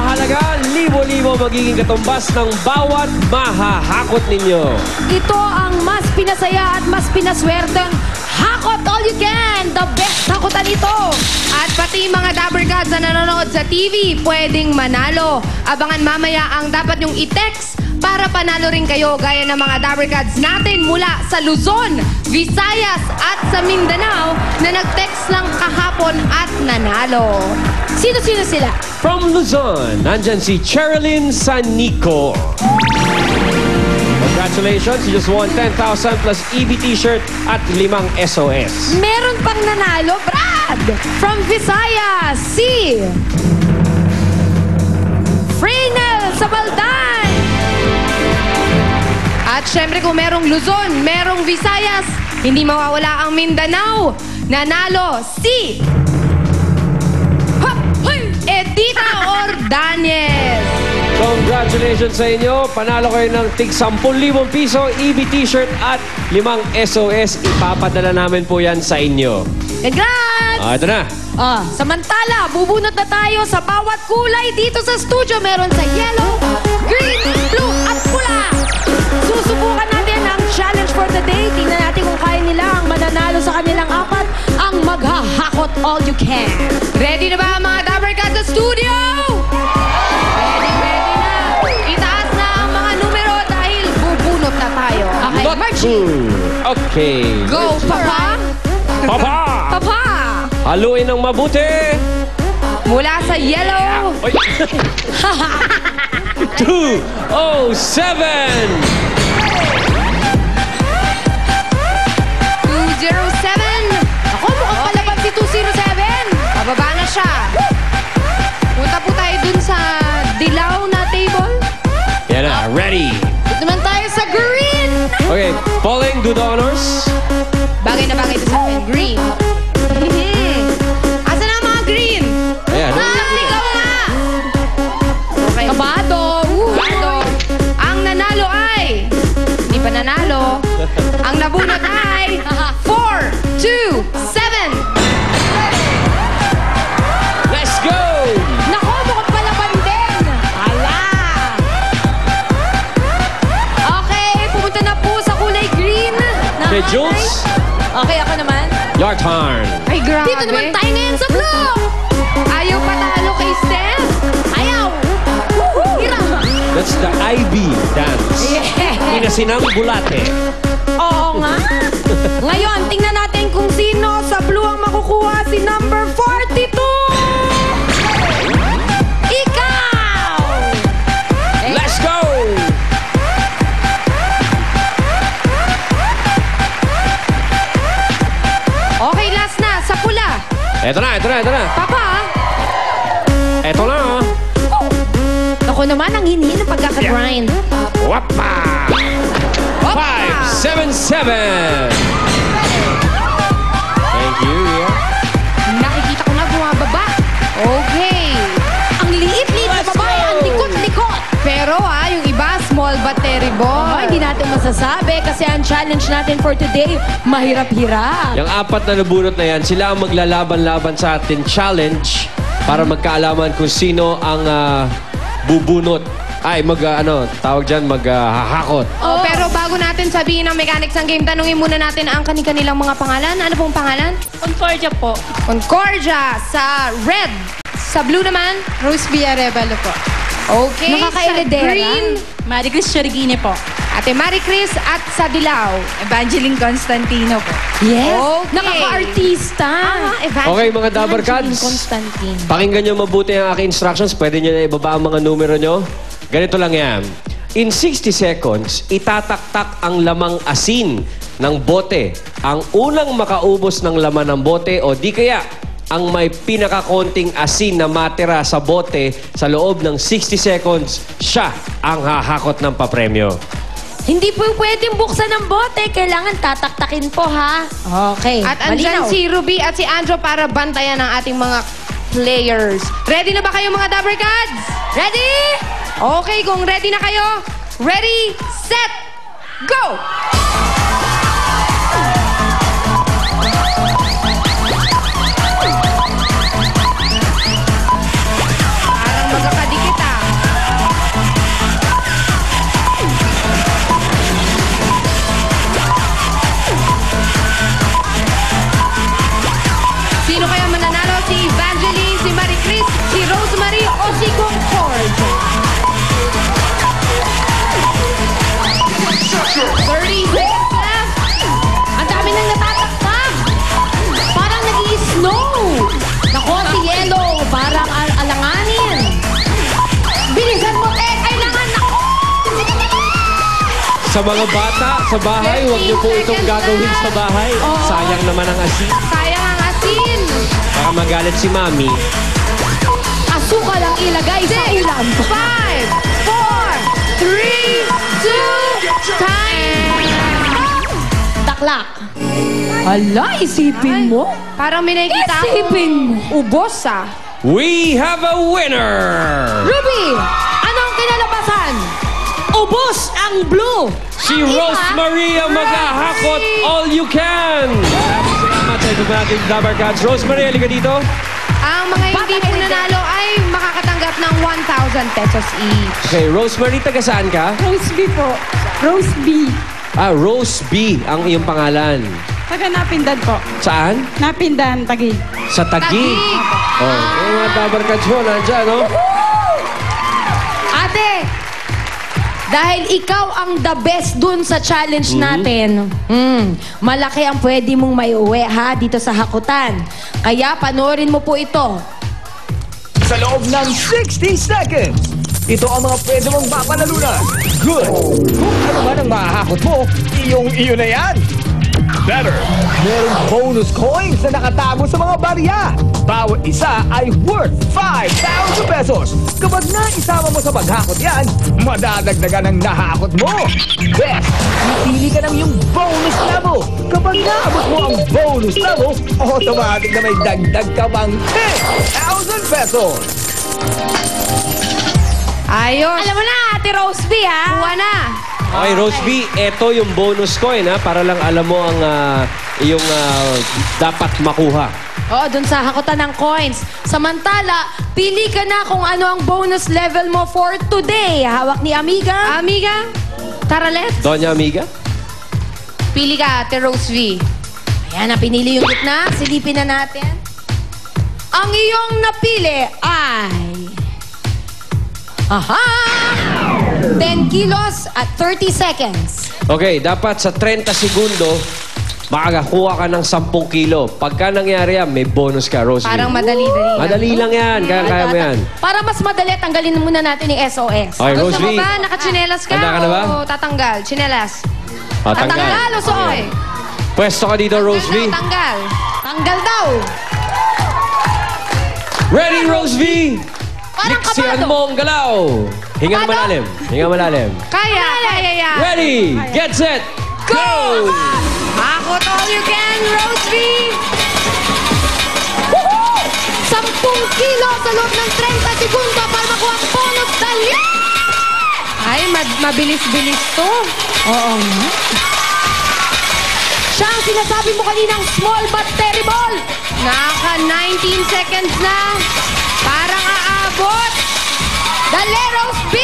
mahalaga, libo-libo magiging katumbas ng bawat mahahakot ninyo. Ito ang mas pinasaya at mas pinaswerteng Hakot All You Can! The best hakotan ito! At pati mga Dabber Gods na nanonood sa TV, pwedeng manalo. Abangan mamaya ang dapat nyong i-text para panalo rin kayo gaya ng mga Dabber Gods natin mula sa Luzon, Visayas at sa Mindanao na nag-text lang kahapon at nanalo. Sino-sino sila? From Luzon, nandyan si Cherilyn Sanico. Congratulations, you just won 10,000 plus EB t-shirt at 5 SOS. Meron pang nanalo, Brad! From Visayas, si Freynel Sabaldan! At syempre kung merong Luzon, merong Visayas, hindi mawawala ang Mindanao. Nanalo si Edita Ordanes. Congratulations sa inyo. Panalo kayo ng tig 10,000 piso, EB t-shirt at 5 SOS. Ipapadala namin po yan sa inyo. Congrats! Ito na. Samantala, bubunot na tayo sa bawat kulay dito sa studio. Meron sa yellow, green, blue, at pula. Susubukan natin ang challenge for the day. Tingnan natin kung kaya nila ang mananalo sa kanilang apat ang maghahakot all you can. Ready na ba ang mga Dabber Gods sa studio? Ready na. Itaas na ang mga numero dahil bubunot na tayo. Okay, Margie. Okay. Go, Papa! Papa! Papa! Haluin ng mabuti. Mula sa yellow. 207. 207. Ako, mukhang palaban si 207. Pababa na siya. Punta po tayo dun sa dilaw na table. Yan na, ready. Dito naman tayo sa green. Okay, Pauling, do the honors. Bagay na bagay ito sa akin. Green. Asa na ang mga green? Ayan. Sigaw nga! Okay. Kabado. Kabado. Ang nanalo ay... Hindi pa nanalo. Ang nabunot ay... 4, 2, 7. Let's go! Nako, mukhang palaban din. Ala. Okay, pumunta na po sa kulay green. Okay, Jules. Okay, ako naman. Your turn. Ay, grabe. Dito naman tayo ngayon sa blue. Ayaw patalo kay Steph. Ayaw. Hirap. That's the IB dance. Yeah. Inasinang bulate. Oo nga. Ngayon, tingnan natin kung sino sa blue ang makukuha. Si number 42. Ikaw. Let's go! Okay, last na. Sa pula. Eto na. Papa. Eto na. Ako naman ang hinhin ng pagkakagrind. Wapa! 577. Thank you, yeah. Nakikita ko na bumababa. Okay. Ang liit-liit na babae, ang likot-likot. Pero yung iba, small but terrible. Hindi natin masasabi kasi ang challenge natin for today, mahirap-hirap. Yung apat na nabunot na yan, sila ang maglalaban-laban sa atin challenge para magkaalaman kung sino ang bubunot. Ay, tawag dyan, maghahakot. Oh, pero bago natin sabihin ang mechanics ng game, tanungin muna natin ang kanilang mga pangalan. Ano pong pangalan? Concordia po. Concordia sa red. Sa blue naman? Rose Villarevalo po. Okay. Nakakailidera. Sa green, Maricris Chorigine po. Ate Maricris at sa dilaw. Evangeline Constantino po. Yes. Okay. Nakaka-artista. Okay, mga Dabber Evangeline Gods. Constantine. Pakinggan nyo mabuti ang aking instructions. Pwede nyo na ibaba ang mga numero nyo. Ganito lang yan. In 60 seconds, itataktak ang lamang asin ng bote. Ang unang makaubos ng laman ng bote o di kaya ang may pinakakonting asin na matira sa bote sa loob ng 60 seconds, siya ang hahakot ng papremyo. Hindi po pwedeng buksan ng bote. Kailangan tataktakin po, ha? Okay. At andyan Malinaw. si Ruby at si Andrew para bantayan ang ating mga players. Ready na ba kayo mga Dabber Gods? Ready? Okay, kung ready na kayo, ready, set, go! Parang magkakadikit Sa mga bata, sa bahay, huwag niyo po itong 15 seconds gagawin na. sa bahay. Sayang naman ang asin. Sayang ang asin. Baka magalit si Mami. Asukal ang ilagay sa ulam. 5, 4, 3, 2, time! Taklak. Hala, isipin mo. Parang may nakikita ako. Isipin mo. Ubos ah. We have a winner! Ruby, ano ang kinalabasan? Ubos ang blue. Si Rose Maria maghahakot all you can! Salamat sa ito natin Dabar Cats. Rose Maria, halika dito. Ang mga hindi po nanalo ay makakatanggap ng 1,000 pesos each. Okay, Rose Marie, taga saan ka? Rose B po. Rose B. Ah, Rose B ang iyong pangalan. Taga Napindan po. Saan? Napindan, Taguig. Sa Taguig. Taguig. Oh, yung mga Dabar Cats mo, nandyan, no? Ate, dahil ikaw ang the best dun sa challenge natin, malaki ang pwede mong maiuwi ha dito sa hakutan. Kaya panoorin mo po ito. Sa loob ng 60 seconds, ito ang mga pwede mong mapanalunan. Good! Kung ano man ang mahahakot mo, iyo na yan. Better! Merong bonus coins na nakatago sa mga barya. Bawat isa ay worth 5,000 pesos. Kapag naisama mo sa paghakot yan, madadagdagan ang nahakot mo. Best! Pipili ka ng yung bonus level. Kapag naabot mo ang bonus level, automatic na may dagdag ka pang 10,000 pesos. Ayos. Alam mo na, Ate Rose B ha? Kuha na. Okay, Rose B, eto yung bonus coin, ha? Para lang alam mo ang iyong dapat makuha. Oo, dun sa hakutan ng coins. Samantala, pili ka na kung ano ang bonus level mo for today. Hawak ni Amiga. Amiga, tara let's. Doña Amiga? Pili ka, Ate Rose V. Ayan na, pinili yung gitna. Silipin na natin. Ang iyong napili ay... Aha! 10 kilos at 30 seconds. Okay, dapat sa 30 segundo, makakakuha ka ng 10 kilo. Pagka nangyari yan, may bonus ka, Rose B. Parang madali-dali. Madali lang yan. Kaya mo yan. Para mas madali, tanggalin muna natin yung SOS. Okay, Rose Gusto mo B. ba? Nakachinelas ka? Handa ka na ba? O tatanggal? Chinelas. Tanggal. Tatanggal o suot? Pwesto ka dito, Rose B. Tanggal. Tanggal daw. Ready, Rose B? Parang Liksihan kabado. mo ang galaw. Hingang Kabado? malalim. Hingang malalim. Kaya yan. Ready, get set, go! Hakot all you can, Rose V. 10 kilo sa loob ng 30 segundo para makuha ang bonus dali! Ay, mabilis-bilis to. Oo nga. Siya ang sinasabi mo kaninang small but terrible. Naka 19 seconds na. Parang aabot. Dali, Rose B!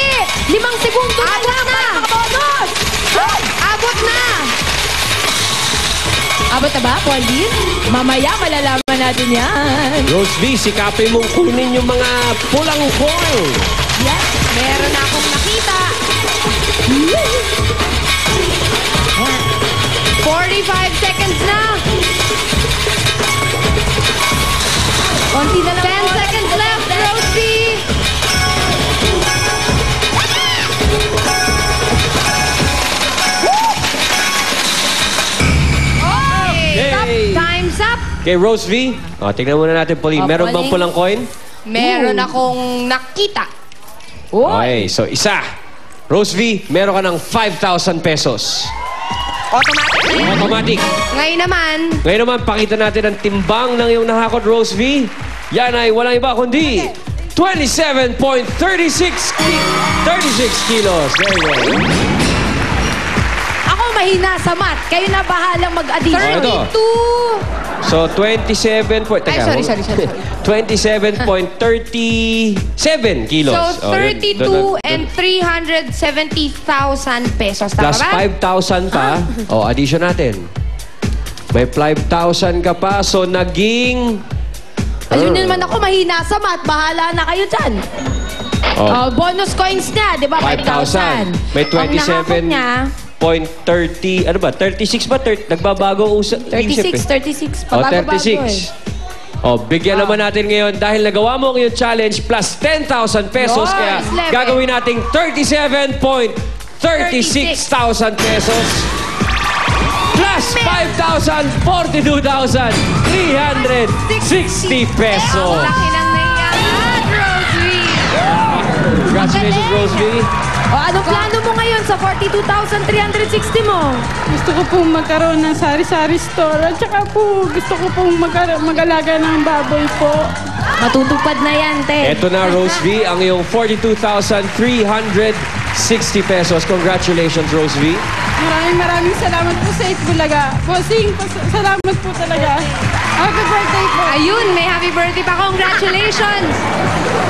5 segundo na Abot lang na. para makabonus! Abot na. Abot na ba, Pauline? Mamaya malalaman natin yan. Rose B, sikapin mong kunin yung mga pulang coin. Yes. Meron na akong nakita. 45 seconds na. Konti na lang. 10 seconds left, Rose V. Yay! Time's up. Okay, Rose V. O, tingnan muna natin, Pauline. Oh, Meron bang Pauline. pulang coin? Meron akong nakita. Okay, so isa. Rose V, meron ka ng 5,000 pesos. Automatic. Automatic. Ngayon naman, Pakita natin ang timbang ng iyong nahakot, Rose V. Yan ay walang iba kundi 27.36 kilos. Very good. Ako mahina sa math. Kayo na bahalang mag-addition. ito. 32. So, 27 point... Ay, sorry. 27.37 kilos. So, 32 and 370,000 pesos. Tama Plus ba? 5,000 pa. O, addition natin. May 5,000 ka pa. So, naging... Ayun naman ako, mahina sa math. Bahala na kayo dyan. Oh, Bonus coins niya, di ba? 5,000. May Ang nahakot 27. niya, 0.30, ano ba? 36 ba? Nagbabago usap. 36. O, Pabago-bago 36. O, bigyan naman natin ngayon dahil nagawa mo ang iyong challenge plus 10,000 pesos. Nice, Kaya level. gagawin nating 37.36 36,000 pesos. Plus 5,000, 42,360 Ang pesos. laki ng naiyan, Rosie. Congratulations, Rosie. O, anong plano mo ngayon sa 42,360 mo? Gusto ko pong magkaroon ng sari-sari store. At saka po, gusto ko pong mag-alaga ng baboy po. Matutupad na yan, te. Ito na, Rose V, ang iyong 42,360 pesos. Congratulations, Rose V. Maraming salamat po sa Itbulaga. Bossing, salamat po talaga. Happy birthday po. Ayun, may happy birthday pa. Congratulations!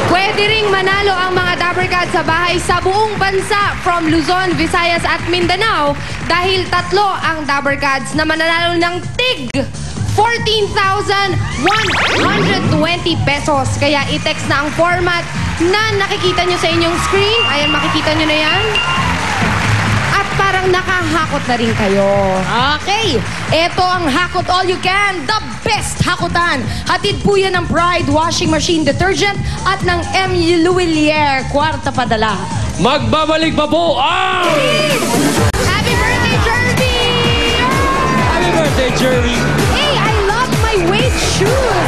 Pwede ring manalo ang mga Dabber Cats sa bahay sa buong bansa from Luzon, Visayas at Mindanao dahil 3 ang Dabber Cats na mananalo ng tig 14,120 pesos. Kaya i-text na ang format na nakikita nyo sa inyong screen. Ayan, makikita nyo na yan. At parang nakahakot na rin kayo. Okay, ito ang Hakot All You Can, the best hakutan. Hatid po yan ng Pride Washing Machine Detergent at ng M. Luwilier, kwarta padala. Magbabalik pa po ang... Happy birthday, Jervy! Happy birthday, Jerry! Hey, I love my weight shoes.